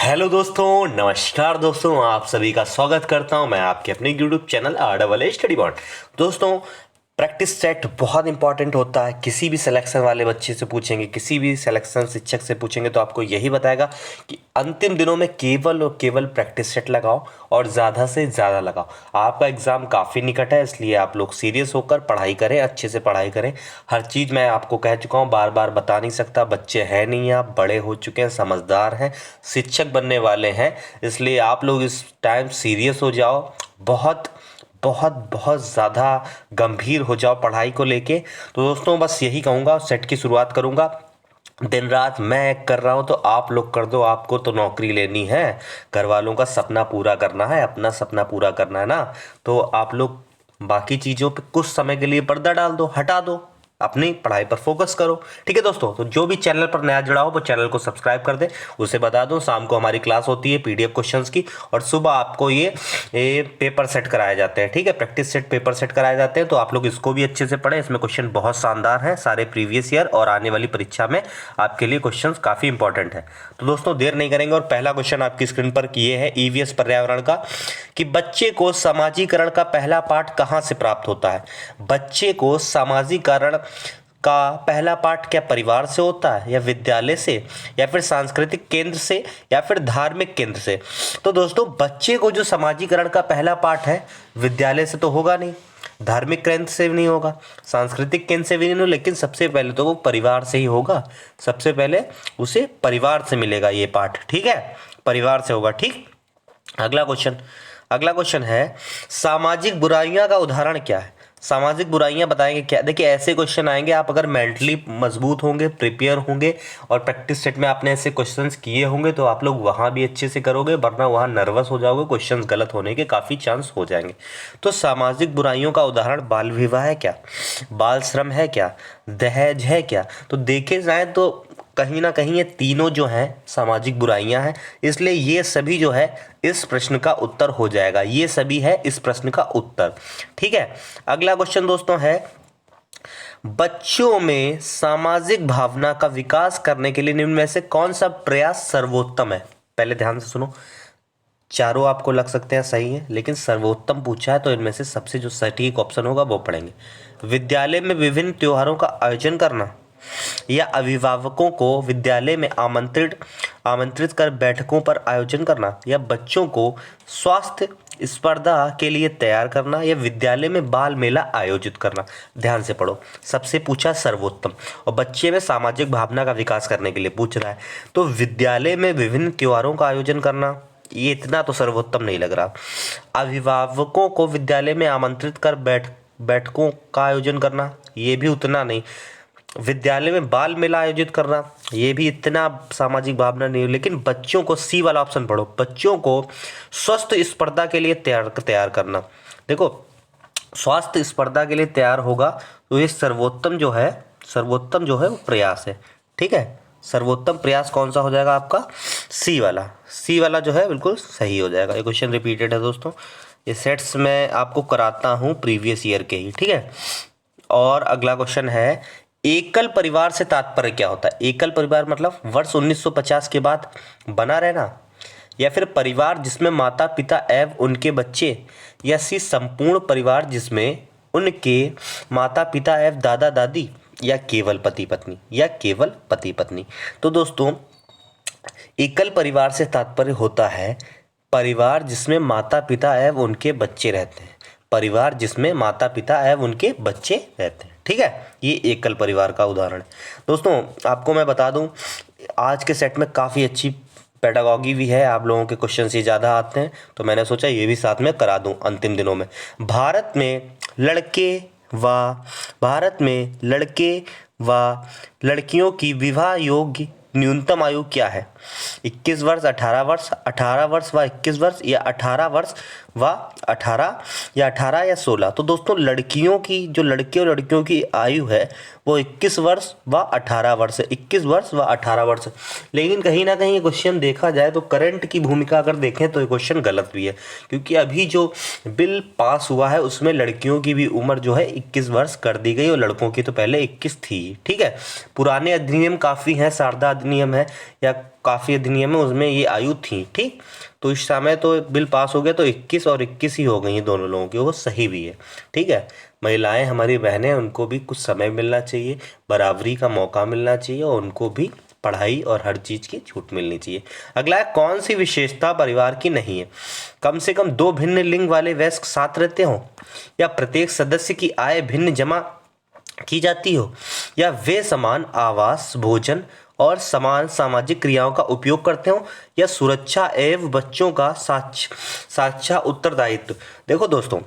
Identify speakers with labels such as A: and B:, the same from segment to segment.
A: Hello दोस्तों, नमस्कार दोस्तों। आप सभी का स्वागत करता हूं मैं आपके अपने YouTube channel are study bond. दोस्तों, प्रैक्टिस सेट बहुत इंपॉर्टेंट होता है। किसी भी सिलेक्शन वाले बच्चे से पूछेंगे, किसी भी सिलेक्शन शिक्षक से पूछेंगे तो आपको यही बताएगा कि अंतिम दिनों में केवल और केवल प्रैक्टिस सेट लगाओ और ज़्यादा से ज़्यादा लगाओ। आपका एग्ज़ाम काफ़ी निकट है, इसलिए आप लोग सीरियस होकर पढ़ाई करें, अच्छे से पढ़ाई करें। हर चीज़ मैं आपको कह चुका हूँ, बार बार बता नहीं सकता। बच्चे हैं नहीं, आप बड़े हो चुके हैं, समझदार हैं, शिक्षक बनने वाले हैं, इसलिए आप लोग इस टाइम सीरियस हो जाओ। बहुत बहुत बहुत ज़्यादा गंभीर हो जाओ पढ़ाई को लेके। तो दोस्तों, बस यही कहूँगा, सेट की शुरुआत करूँगा। दिन रात मैं कर रहा हूँ तो आप लोग कर दो। आपको तो नौकरी लेनी है, घर वालों का सपना पूरा करना है, अपना सपना पूरा करना है ना। तो आप लोग बाकी चीज़ों पे कुछ समय के लिए पर्दा डाल दो, हटा दो, अपनी पढ़ाई पर फोकस करो। ठीक है दोस्तों, तो जो भी चैनल पर नया जुड़ा हो वो चैनल को सब्सक्राइब कर दे। उसे बता दो, शाम को हमारी क्लास होती है पीडीएफ क्वेश्चंस की, और सुबह आपको ये पेपर सेट कराए जाते हैं। ठीक है, प्रैक्टिस सेट पेपर सेट कराए जाते हैं, तो आप लोग इसको भी अच्छे से पढ़ें। इसमें क्वेश्चन बहुत शानदार हैं, सारे प्रीवियस ईयर और आने वाली परीक्षा में आपके लिए क्वेश्चन काफ़ी इंपॉर्टेंट है। तो दोस्तों, देर नहीं करेंगे और पहला क्वेश्चन आपकी स्क्रीन पर ये है ईवीएस पर्यावरण का, कि बच्चे को सामाजिकरण का पहला पाठ कहाँ से प्राप्त होता है। बच्चे को सामाजिकरण का पहला पाठ क्या परिवार से होता है, या विद्यालय से, या फिर सांस्कृतिक केंद्र से, या फिर धार्मिक केंद्र से। तो दोस्तों, बच्चे को जो सामाजिकरण का पहला पाठ है, विद्यालय से तो होगा नहीं, धार्मिक केंद्र से भी नहीं होगा, सांस्कृतिक केंद्र से भी नहीं होगा, लेकिन सबसे पहले तो वो परिवार से ही होगा। सबसे पहले उसे परिवार से मिलेगा ये पाठ। ठीक है, परिवार से होगा। ठीक, अगला क्वेश्चन है, सामाजिक बुराइयां का उदाहरण क्या है। सामाजिक बुराइयां बताएंगे क्या। देखिए, ऐसे क्वेश्चन आएंगे, आप अगर मेंटली मजबूत होंगे, प्रिपेयर होंगे और प्रैक्टिस सेट में आपने ऐसे क्वेश्चंस किए होंगे तो आप लोग वहां भी अच्छे से करोगे, वरना वहां नर्वस हो जाओगे, क्वेश्चंस गलत होने के काफ़ी चांस हो जाएंगे। तो सामाजिक बुराइयों का उदाहरण बाल विवाह है क्या, बाल श्रम है क्या, दहेज है क्या। तो देखे जाए तो कहीं ना कहीं ये तीनों जो हैं सामाजिक बुराइयां हैं, इसलिए ये सभी जो है इस प्रश्न का उत्तर हो जाएगा। ये सभी है इस प्रश्न का उत्तर। ठीक है, अगला क्वेश्चन दोस्तों है, बच्चों में सामाजिक भावना का विकास करने के लिए निम्न में से कौन सा प्रयास सर्वोत्तम है। पहले ध्यान से सुनो, चारों आपको लग सकते हैं सही है, लेकिन सर्वोत्तम पूछा है तो इनमें से सबसे जो सटीक ऑप्शन होगा वो पढ़ेंगे। विद्यालय में विभिन्न त्योहारों का आयोजन करना, या अभिभावकों को विद्यालय में आमंत्रित आमंत्रित कर बैठकों पर आयोजन करना, या बच्चों को स्वास्थ्य स्पर्धा के लिए तैयार करना, या विद्यालय में बाल मेला आयोजित करना। ध्यान से पढ़ो, सबसे पूछा सर्वोत्तम और बच्चे में सामाजिक भावना का विकास करने के लिए पूछ रहा है। तो विद्यालय में विभिन्न त्योहारों का आयोजन करना, ये इतना तो सर्वोत्तम नहीं लग रहा। अभिभावकों को विद्यालय में आमंत्रित कर बैठकों का आयोजन करना, ये भी उतना नहीं। विद्यालय में बाल मेला आयोजित करना, ये भी इतना सामाजिक भावना नहीं। लेकिन बच्चों को, सी वाला ऑप्शन पढ़ो, बच्चों को स्वास्थ्य स्पर्धा के लिए तैयार करना। देखो, स्वास्थ्य स्पर्धा के लिए तैयार होगा तो ये सर्वोत्तम जो है वो प्रयास है। ठीक है, सर्वोत्तम प्रयास कौन सा हो जाएगा आपका, सी वाला जो है बिल्कुल सही हो जाएगा। ये क्वेश्चन रिपीटेड है दोस्तों, ये सेट्स मैं आपको कराता हूँ प्रीवियस ईयर के ही। ठीक है, और अगला क्वेश्चन है, एकल परिवार से तात्पर्य क्या होता है। एकल परिवार मतलब वर्ष 1950 के बाद बना रहना, या फिर परिवार जिसमें माता पिता एवं उनके बच्चे, या सी संपूर्ण परिवार जिसमें उनके माता पिता एवं दादा दादी, या केवल पति पत्नी। तो दोस्तों, एकल परिवार से तात्पर्य होता है परिवार जिसमें माता पिता एवं उनके बच्चे रहते हैं, परिवार जिसमें माता पिता एवं उनके बच्चे रहते हैं। ठीक है, ये एकल परिवार का उदाहरण है। दोस्तों, आपको मैं बता दूं, आज के सेट में काफ़ी अच्छी पेडागॉगी भी है, आप लोगों के क्वेश्चन ही ज़्यादा आते हैं, तो मैंने सोचा ये भी साथ में करा दूं अंतिम दिनों में। भारत में लड़के व लड़कियों की विवाह योग्य न्यूनतम आयु क्या है। 21 वर्ष, 18 वर्ष, 18 वर्ष व 21 वर्ष, या 18 वर्ष व 18, या 18 या 16। तो दोस्तों, लड़कियों की, जो लड़के और लड़कियों की आयु है वो 21 वर्ष व 18 वर्ष है, 21 वर्ष व 18 वर्ष। लेकिन कहीं ना कहीं ये क्वेश्चन देखा जाए तो करंट की भूमिका अगर देखें तो ये क्वेश्चन गलत भी है, क्योंकि अभी जो बिल पास हुआ है उसमें लड़कियों की भी उम्र जो है 21 वर्ष कर दी गई और लड़कों की तो पहले 21 थी। ठीक है, पुराने अधिनियम काफ़ी हैं, शारदा अधिनियम है या काफ़ी अधिनियम है उसमें ये आयु थी, ठीक। तो इस समय तो बिल पास हो गया तो 21 और 21 ही हो गई हैं दोनों लोगों की, वो सही भी है, ठीक है। महिलाएं हमारी बहनें, उनको भी कुछ समय मिलना चाहिए, बराबरी का मौका मिलना चाहिए और उनको भी पढ़ाई और हर चीज़ की छूट मिलनी चाहिए। अगला है, कौन सी विशेषता परिवार की नहीं है? कम से कम 2 भिन्न लिंग वाले वयस्क साथ रहते हो, या प्रत्येक सदस्य की आय भिन्न जमा की जाती हो, या वे समान आवास, भोजन और समान सामाजिक क्रियाओं का उपयोग करते हो, या सुरक्षा एवं बच्चों का साझा उत्तरदायित्व। देखो दोस्तों,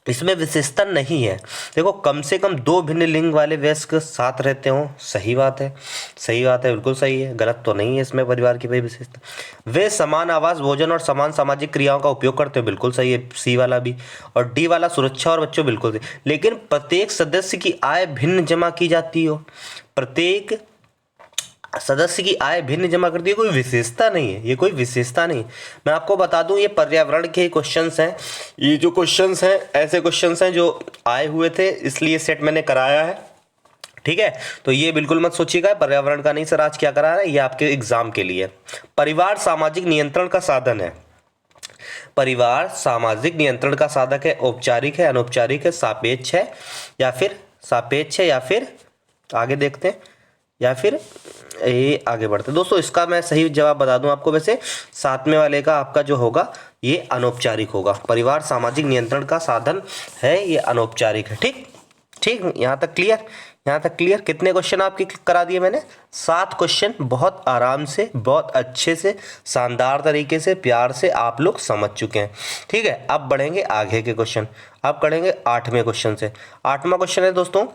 A: इसमें विशेषता नहीं है। देखो, कम से कम 2 भिन्न लिंग वाले वयस्क साथ रहते हो, सही बात है, सही बात है, बिल्कुल सही है, गलत तो नहीं है इसमें परिवार की कोई विशेषता। वे समान आवास, भोजन और समान सामाजिक क्रियाओं का उपयोग करते हो, बिल्कुल सही है, सी वाला भी। और डी वाला सुरक्षा और बच्चों, बिल्कुल सही। लेकिन प्रत्येक सदस्य की आय भिन्न जमा की जाती हो, प्रत्येक सदस्य की आय भिन्न जमा करती है, कोई विशेषता नहीं है, ये कोई विशेषता नहीं। मैं आपको बता दूं, ये पर्यावरण के क्वेश्चंस हैं। ये जो क्वेश्चंस हैं ऐसे क्वेश्चंस हैं जो आए हुए थे, इसलिए सेट मैंने कराया है, ठीक है। तो ये बिल्कुल मत सोचिएगा पर्यावरण का नहीं सर आज क्या करा रहा है, ये आपके एग्जाम के लिए। परिवार सामाजिक नियंत्रण का साधन है। परिवार सामाजिक नियंत्रण का साधक है, औपचारिक है, अनौपचारिक है, सापेक्ष है, या फिर आगे देखते हैं, या फिर ये आगे बढ़ते। दोस्तों, इसका मैं सही जवाब बता दूं आपको, वैसे 7वें वाले का आपका जो होगा ये अनौपचारिक होगा। परिवार सामाजिक नियंत्रण का साधन है, ये अनौपचारिक है, ठीक ठीक। यहाँ तक क्लियर, यहाँ तक क्लियर। कितने क्वेश्चन आपके करा दिए मैंने? 7 क्वेश्चन। बहुत आराम से, बहुत अच्छे से, शानदार तरीके से, प्यार से आप लोग समझ चुके हैं, ठीक है। अब बढ़ेंगे आगे के क्वेश्चन। अब करेंगे 8वें क्वेश्चन से। 8वां क्वेश्चन है दोस्तों,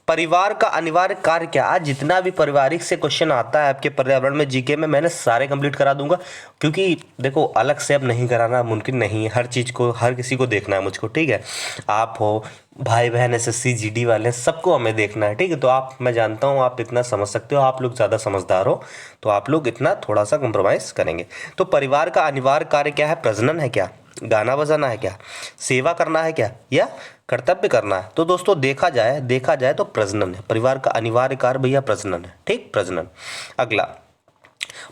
A: परिवार का अनिवार्य कार्य क्या? आज जितना भी पारिवारिक से क्वेश्चन आता है आपके पर्यावरण में, जीके में, मैंने सारे कंप्लीट करा दूंगा, क्योंकि देखो अलग से अब नहीं कराना मुमकिन नहीं है, हर चीज़ को हर किसी को देखना है मुझको, ठीक है। आप हो, भाई बहन एसएससी जीडी वाले, सबको हमें देखना है, ठीक है। तो आप, मैं जानता हूँ आप इतना समझ सकते हो, आप लोग ज़्यादा समझदार हो, तो आप लोग इतना थोड़ा सा कंप्रोमाइज़ करेंगे। तो परिवार का अनिवार्य कार्य क्या है? प्रजनन है क्या? गाना बजाना है क्या? सेवा करना है क्या? या कर्तव्य करना है? तो दोस्तों देखा जाए तो प्रजनन है। परिवार का अनिवार्य कार्य भैया प्रजनन है, ठीक, प्रजनन। अगला,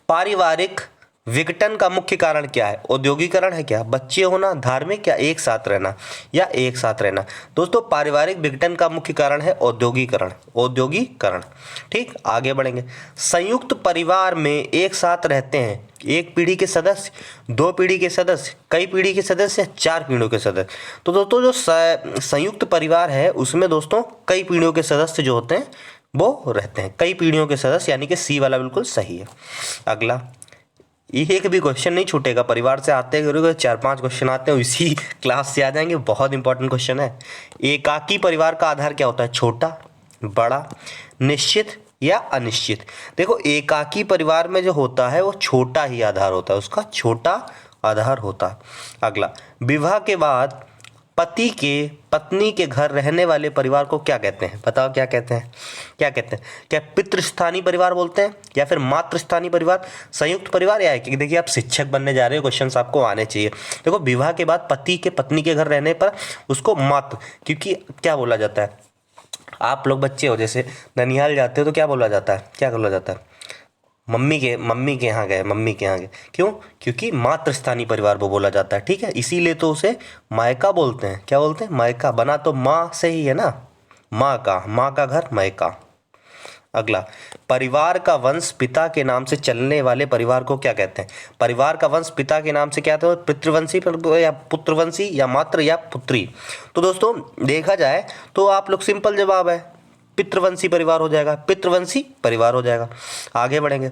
A: पारिवारिक विघटन का मुख्य कारण क्या है? औद्योगिकरण है क्या? बच्चे होना, धार्मिक, या एक साथ रहना, या एक साथ रहना? दोस्तों, पारिवारिक विघटन का मुख्य कारण है औद्योगिकरण, औद्योगिकरण, ठीक। आगे बढ़ेंगे। संयुक्त परिवार में एक साथ रहते हैं एक पीढ़ी के सदस्य, 2 पीढ़ी के सदस्य, कई पीढ़ी के सदस्य, 4 पीढ़ियों के सदस्य। तो दोस्तों, जो संयुक्त परिवार है उसमें दोस्तों कई पीढ़ियों के सदस्य जो होते हैं वो रहते हैं, कई पीढ़ियों के सदस्य, यानी कि सी वाला बिल्कुल सही है। अगला, एक भी क्वेश्चन नहीं छूटेगा, परिवार से आते हैं 4-5 क्वेश्चन आते हैं, इसी क्लास से आ जाएंगे, बहुत इंपॉर्टेंट क्वेश्चन है। एकाकी परिवार का आधार क्या होता है? छोटा, बड़ा, निश्चित या अनिश्चित? देखो, एकाकी परिवार में जो होता है वो छोटा ही आधार होता है, उसका छोटा आधार होता है। अगला, विवाह के बाद पति के पत्नी के घर रहने वाले परिवार को क्या कहते हैं? बताओ क्या कहते हैं? क्या कहते हैं? क्या पितृस्थानीय परिवार बोलते हैं, या फिर मातृस्थानीय परिवार, संयुक्त परिवार, या कि देखिए आप शिक्षक बनने जा रहे हो, क्वेश्चंस आपको आने चाहिए। देखो, विवाह के बाद पति के पत्नी के घर रहने पर उसको मातृ, क्योंकि क्या बोला जाता है, आप लोग बच्चे हो जैसे ननिहाल जाते हो तो क्या बोला जाता है? क्या बोला जाता है? मम्मी के यहाँ गए, मम्मी के यहाँ गए, क्यों? क्योंकि मातृस्थानीय परिवार वो बोला जाता है, ठीक है। इसीलिए तो उसे मायका बोलते हैं। क्या बोलते हैं? मायका। बना तो माँ से ही है ना, माँ का घर मायका। अगला, परिवार का वंश पिता के नाम से चलने वाले परिवार को क्या कहते हैं? परिवार का वंश पिता के नाम से क्या कहते हैं? पितृवंशी या पुत्रवंशी, या मातृ या पुत्री? तो दोस्तों देखा जाए तो आप लोग सिंपल जवाब है, पितृवंशी परिवार हो जाएगा, पितृवंशी परिवार हो जाएगा। आगे बढ़ेंगे।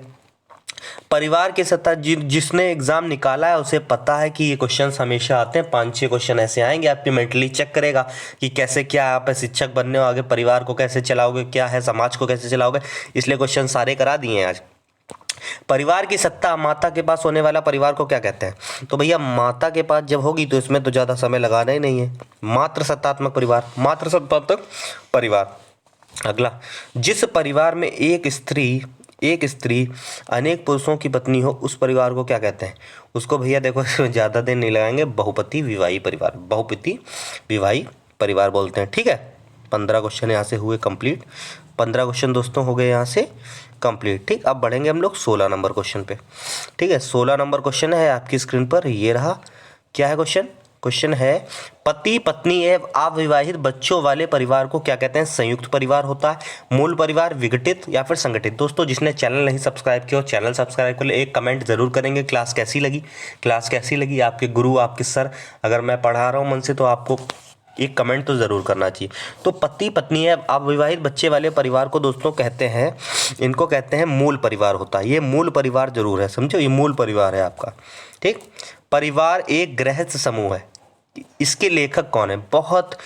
A: परिवार के सत्ता, जिसने एग्जाम निकाला है उसे पता है कि ये क्वेश्चंस हमेशा आते हैं, 5-6 क्वेश्चन ऐसे आएंगे, आपकी मेंटली चेक करेगा कि कैसे, क्या आप शिक्षक बनने हो, आगे परिवार को कैसे चलाओगे, क्या है समाज को कैसे चलाओगे, इसलिए क्वेश्चन सारे करा दिए हैं आज। परिवार की सत्ता माता के पास होने वाला परिवार को क्या कहते हैं? तो भैया माता के पास जब होगी तो इसमें तो ज़्यादा समय लगाना ही नहीं है, मातृसत्तात्मक परिवार, मातृसत्तात्मक परिवार। अगला, जिस परिवार में एक स्त्री अनेक पुरुषों की पत्नी हो उस परिवार को क्या कहते हैं? उसको भैया देखो ज़्यादा दिन नहीं लगाएंगे, बहुपति विवाही परिवार, बहुपति विवाही परिवार बोलते हैं, ठीक है। 15 क्वेश्चन यहाँ से हुए कंप्लीट। 15 क्वेश्चन दोस्तों हो गए यहाँ से कंप्लीट। ठीक, अब बढ़ेंगे हम लोग 16 नंबर क्वेश्चन पे। ठीक है, 16 नंबर क्वेश्चन है आपकी स्क्रीन पर, ये रहा। क्या है क्वेश्चन? क्वेश्चन है पति पत्नी एवं अविवाहित बच्चों वाले परिवार को क्या कहते हैं? संयुक्त परिवार होता है, मूल परिवार, विघटित या फिर संगठित। दोस्तों जिसने चैनल नहीं सब्सक्राइब किया हो चैनल सब्सक्राइब कर ले, एक कमेंट जरूर करेंगे क्लास कैसी लगी। क्लास कैसी लगी, आपके गुरु आपके सर, अगर मैं पढ़ा रहा हूँ मन से तो आपको एक कमेंट तो ज़रूर करना चाहिए। तो पति पत्नी है अविवाहित बच्चे वाले परिवार को दोस्तों कहते हैं, इनको कहते हैं मूल परिवार होता है। ये मूल परिवार जरूर है, समझो, ये मूल परिवार है आपका। ठीक, परिवार एक गृहस्थ समूह है। इसके लेखक कौन है? बहुत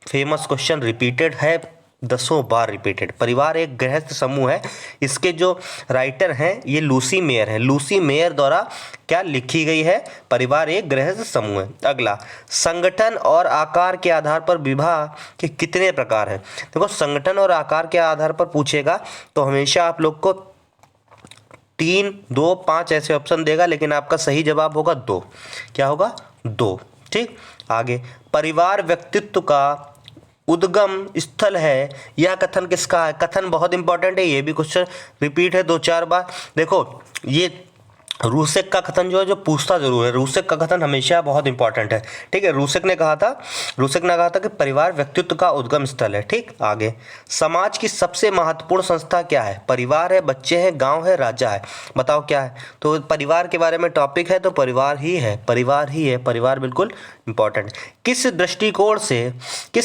A: फेमस क्वेश्चन, रिपीटेड है, 10 बार रिपीटेड। परिवार एक गृहस्थ समूह है, इसके जो राइटर हैं ये लूसी मेयर हैं। लूसी मेयर द्वारा क्या लिखी गई है? परिवार एक गृहस्थ समूह है। अगला, संगठन और आकार के आधार पर विवाह के कितने प्रकार हैं? देखो, संगठन और आकार के आधार पर पूछेगा तो हमेशा आप लोग को 3, 2, 5 ऐसे ऑप्शन देगा, लेकिन आपका सही जवाब होगा 2। क्या होगा? 2। ठीक, आगे, परिवार व्यक्तित्व का उद्गम स्थल है, यह कथन किसका है? कथन बहुत इंपॉर्टेंट है, ये भी क्वेश्चन रिपीट है 2-4 बार। देखो, ये रूसेक का कथन जो है, जो पूछता जरूर है, रूसेक का कथन हमेशा बहुत इंपॉर्टेंट है। ठीक है, रूसेक ने कहा था कि परिवार व्यक्तित्व का उद्गम स्थल है। ठीक, आगे, समाज की सबसे महत्वपूर्ण संस्था क्या है? परिवार है, बच्चे हैं, गांव है, राजा है। बताओ क्या है? तो परिवार के बारे में टॉपिक है तो परिवार ही है, परिवार ही है, परिवार बिल्कुल इंपॉर्टेंट। किस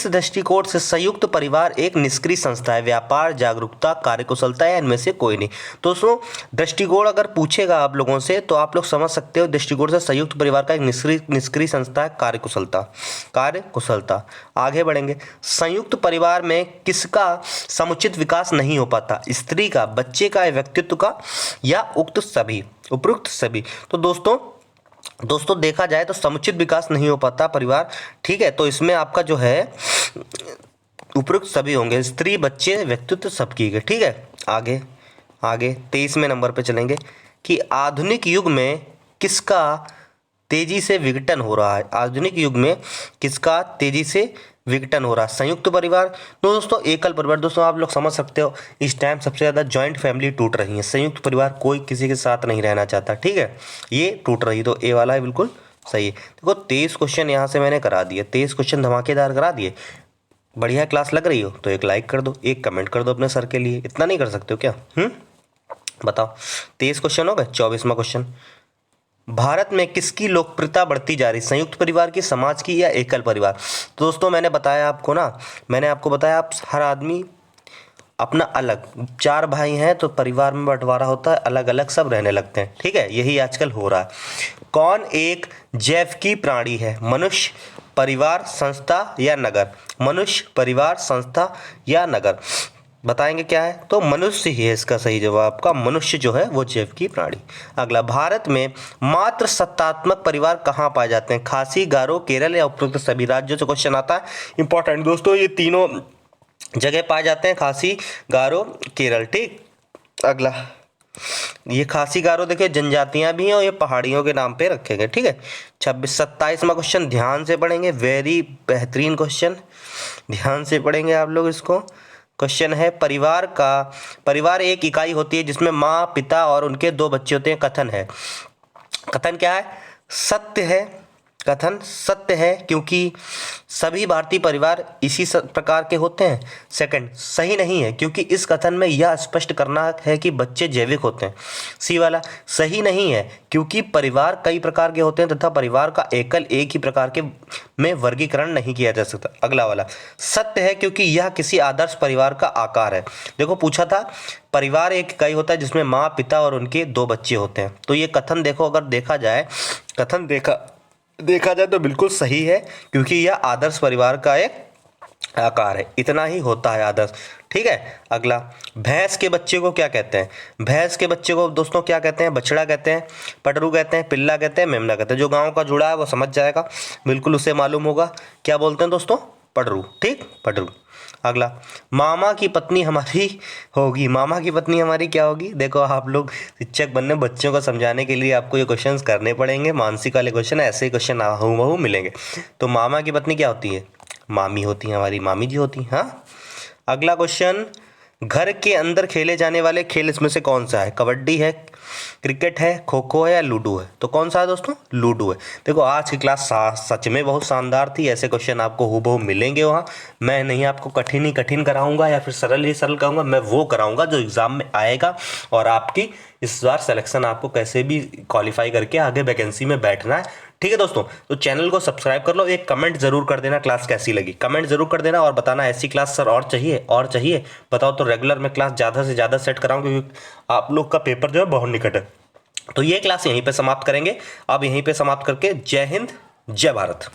A: दृष्टिकोण से संयुक्त परिवार एक निष्क्रिय संस्था है? व्यापार, जागरूकता, कार्यकुशलता या इनमें से कोई नहीं। दोस्तों दृष्टिकोण अगर पूछेगा आप लोगों से तो आप लोग समझ सकते हो, दृष्टिकोण से संयुक्त परिवार का एक निष्क्रिय संस्था है कार्यकुशलता। आगे बढ़ेंगे, संयुक्त परिवार में किसका समुचित विकास नहीं हो पाता? स्त्री का, बच्चे का, व्यक्तित्व का या उपयुक्त सभी। तो दोस्तों देखा जाए तो समुचित विकास नहीं हो पाता परिवार। ठीक है, तो इसमें आपका जो है उपयुक्त सभी होंगे, स्त्री, बच्चे, व्यक्तित्व सबकी है। ठीक है, आगे 23वें नंबर पे चलेंगे कि आधुनिक युग में किसका तेजी से विघटन हो रहा है? आधुनिक युग में किसका तेजी से विघटन हो रहा है? संयुक्त परिवार, तो दोस्तों एकल परिवार। दोस्तों आप लोग समझ सकते हो इस टाइम सबसे ज़्यादा जॉइंट फैमिली टूट रही है, संयुक्त परिवार कोई किसी के साथ नहीं रहना चाहता। ठीक है, ये टूट रही, तो ए वाला है बिल्कुल सही है। देखो 23 क्वेश्चन यहाँ से मैंने करा दिए, 23 क्वेश्चन धमाकेदार करा दिए। बढ़िया क्लास लग रही हो तो एक लाइक कर दो, एक कमेंट कर दो अपने सर के लिए, इतना नहीं कर सकते हो क्या? बताओ, 23 क्वेश्चन हो गए। 24वां क्वेश्चन, भारत में किसकी लोकप्रियता बढ़ती जा रही? संयुक्त परिवार की, समाज की या एकल परिवार? तो दोस्तों मैंने आपको बताया आप हर आदमी अपना अलग, 4 भाई हैं तो परिवार में बंटवारा होता है, अलग अलग सब रहने लगते हैं। ठीक है, यही आजकल हो रहा है। कौन एक जैविकी प्राणी है? मनुष्य, परिवार, संस्था या नगर? मनुष्य, परिवार, संस्था या नगर? बताएंगे क्या है? तो मनुष्य ही है इसका सही जवाब का, मनुष्य जो है वो जैविकी प्राणी। अगला, भारत में मात्र सत्तात्मक परिवार कहाँ पाए जाते हैं? खासी, गारो, केरल या उपरोक्त सभी राज्यों से क्वेश्चन आता है। इंपॉर्टेंट दोस्तों, ये तीनों जगह पाए जाते हैं, खासी, गारो, केरल। ठीक, अगला, ये खासी गारो देखिए जनजातियां भी हैं और ये पहाड़ियों के नाम पे रखे गए। ठीक है, 27वां क्वेश्चन ध्यान से पढ़ेंगे, वेरी बेहतरीन क्वेश्चन, ध्यान से पढ़ेंगे आप लोग इसको। क्वेश्चन है, परिवार एक इकाई होती है जिसमें माँ, पिता और उनके 2 बच्चे होते हैं। कथन क्या है? सत्य है। कथन सत्य है क्योंकि सभी भारतीय परिवार इसी प्रकार के होते हैं। सेकंड, सही नहीं है क्योंकि इस कथन में यह स्पष्ट करना है कि बच्चे जैविक होते हैं। सी वाला, सही नहीं है क्योंकि परिवार कई प्रकार के होते हैं तथा परिवार का एक ही प्रकार के में वर्गीकरण नहीं किया जा सकता। अगला वाला, सत्य है क्योंकि यह किसी आदर्श परिवार का आकार है। देखो पूछा था परिवार एक इकाई होता है जिसमें माँ, पिता और उनके 2 बच्चे होते हैं। तो ये कथन देखो, अगर देखा जाए तो बिल्कुल सही है क्योंकि यह आदर्श परिवार का एक आकार है, इतना ही होता है आदर्श। ठीक है, अगला, भैंस के बच्चे को क्या कहते हैं? भैंस के बच्चे को दोस्तों क्या कहते हैं? बछड़ा कहते हैं, पटरू कहते हैं, पिल्ला कहते हैं, मेमना कहते हैं। जो गांव का जुड़ा है वो समझ जाएगा, बिल्कुल उसे मालूम होगा क्या बोलते हैं दोस्तों, पटरू। ठीक, पटरू। अगला, मामा की पत्नी हमारी होगी। मामा की पत्नी हमारी क्या होगी? देखो आप लोग शिक्षक बनने, बच्चों को समझाने के लिए आपको ये क्वेश्चंस करने पड़ेंगे, मानसिक वाले क्वेश्चन, ऐसे ही क्वेश्चन हूबहू मिलेंगे। तो मामा की पत्नी क्या होती है? मामी होती है, हमारी मामी जी होती है। हाँ, अगला क्वेश्चन, घर के अंदर खेले जाने वाले खेल इसमें से कौन सा है? कबड्डी है, क्रिकेट है, खो खो है या लूडो है? तो कौन सा है दोस्तों? लूडो है। देखो आज की क्लास सच में बहुत शानदार थी। ऐसे क्वेश्चन आपको हूबहू मिलेंगे वहाँ। मैं नहीं आपको कठिन ही कठिन कराऊंगा या फिर सरल ही सरल कराऊंगा, मैं वो कराऊंगा जो एग्जाम में आएगा। और आपकी इस बार सिलेक्शन आपको कैसे भी क्वालिफाई करके आगे वैकेंसी में बैठना है। ठीक है दोस्तों, तो चैनल को सब्सक्राइब कर लो। एक कमेंट जरूर कर देना क्लास कैसी लगी, कमेंट जरूर कर देना और बताना ऐसी क्लास सर और चाहिए बताओ, तो रेगुलर मैं क्लास ज़्यादा से ज़्यादा सेट कराऊं, क्योंकि आप लोग का पेपर जो है बहुत निकट है। तो ये क्लास यहीं पे समाप्त करेंगे। अब यहीं पे समाप्त करके जय हिंद, जय भारत।